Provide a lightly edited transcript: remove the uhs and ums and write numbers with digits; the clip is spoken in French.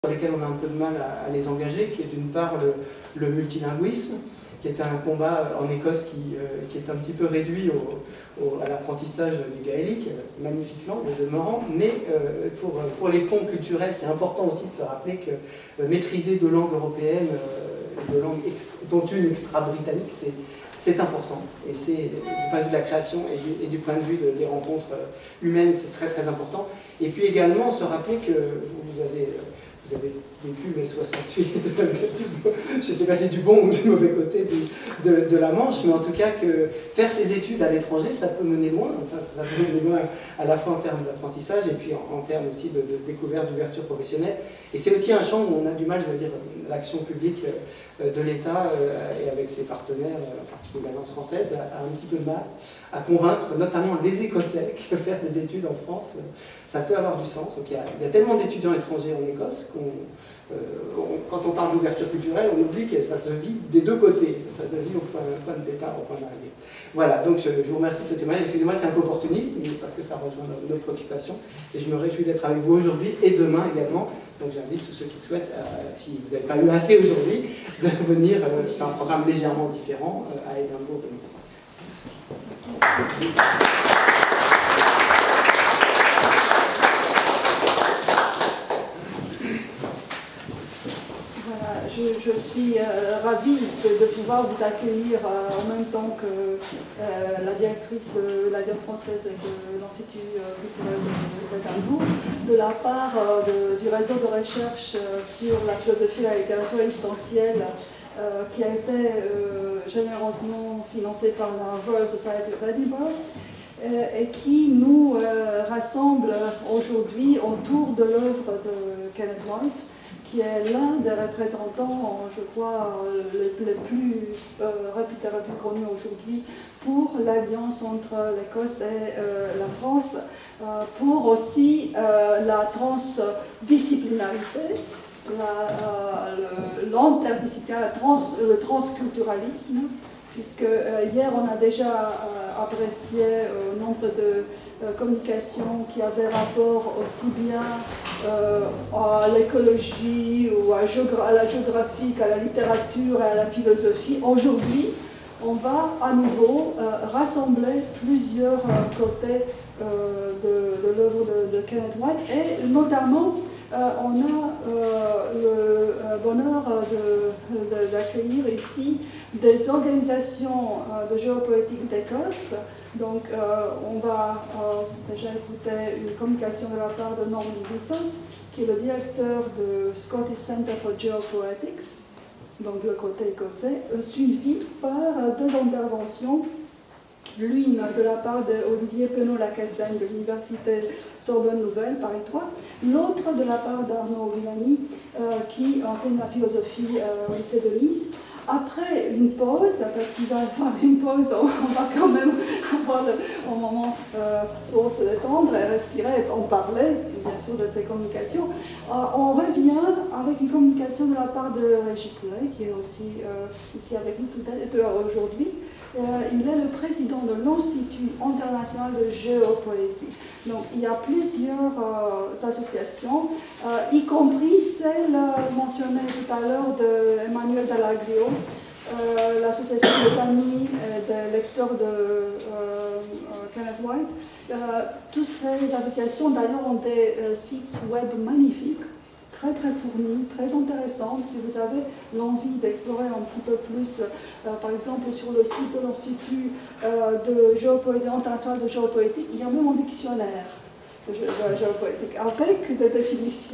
sur lesquels on a un peu de mal à les engager, qui est d'une part le multilinguisme, qui est un combat en Écosse qui est un petit peu réduit à l'apprentissage du gaélique, magnifique langue de demeurant, mais pour les ponts culturels, c'est important aussi de se rappeler que maîtriser deux langues européennes, dont une extra-britannique, c'est important. Et c'est, du point de vue de la création et du point de vue des rencontres humaines, c'est très très important. Et puis également, se rappeler que vous avez vécu mai 68, je ne sais pas si c'est du bon ou du mauvais côté de la Manche, mais en tout cas que faire ses études à l'étranger, ça peut mener loin, enfin ça peut mener loin à la fois en termes d'apprentissage et puis en termes aussi de découverte, d'ouverture professionnelle. Et c'est aussi un champ où on a du mal, je veux dire, l'action publique de l'État et avec ses partenaires, en particulier l'Alliance française, a un petit peu de mal à convaincre, notamment les Écossais, que faire des études en France, ça peut avoir du sens. Donc, il y a tellement d'étudiants étrangers en Écosse quand on parle d'ouverture culturelle, on oublie que ça se vit des deux côtés. Ça se vit au point de départ, au point d'arrivée. Voilà, donc je vous remercie de ce témoignage. Excusez-moi, c'est un peu opportuniste, mais parce que ça rejoint nos préoccupations. Et je me réjouis d'être avec vous aujourd'hui et demain également. Donc j'invite tous ceux qui le souhaitent, si vous n'avez pas eu assez aujourd'hui, de venir sur un programme légèrement différent à Édimbourg. Merci. Je suis ravie de pouvoir vous accueillir en même temps que la directrice de l'Alliance française et de l'Institut culturel d'Édimbourg, de la part du réseau de recherche sur la philosophie et la littérature existentielle qui a été généreusement financé par la Royal Society of Edinburgh et qui nous rassemble aujourd'hui autour de l'œuvre de Kenneth White, qui est l'un des représentants, je crois, les plus réputés, les plus connus aujourd'hui pour l'alliance entre l'Écosse et la France, pour aussi la transdisciplinarité, l'interdisciplinarité, le transculturalisme, puisque hier on a déjà apprécié nombre de communications qui avaient rapport aussi bien à l'écologie ou à la géographie qu'à la littérature et à la philosophie. Aujourd'hui, on va à nouveau rassembler plusieurs côtés de l'œuvre de Kenneth White et notamment on a le bonheur d'accueillir ici des organisations de géopolitique d'Écosse. Donc on va déjà écouter une communication de la part de Norman Bisson, qui est le directeur de Scottish Centre for Geopoetics, donc le côté écossais, suivi par deux interventions. L'une de la part d'Olivier Penaud-Lacassagne de l'Université Sorbonne Nouvelle, Paris 3, l'autre de la part d'Arnaud Villani, qui enseigne la philosophie au lycée de Nice. Après une pause, parce qu'il va y avoir une pause, on va quand même avoir un moment pour se détendre et respirer et en parler, bien sûr, de ces communications. On revient avec une communication de la part de Régis Poulet, qui est aussi ici avec nous tout à l'heure aujourd'hui. Il est le président de l'Institut international de géopoésie. Donc il y a plusieurs associations, y compris celle mentionnée tout à l'heure d'Emmanuel Dall'Agrio, l'association des amis des lecteurs de Kenneth White. Toutes ces associations d'ailleurs ont des sites web magnifiques, très très fournie, très intéressante. Si vous avez l'envie d'explorer un petit peu plus, par exemple sur le site de l'Institut international de géopoétique, il y a même un dictionnaire de géopoétique avec des définitions.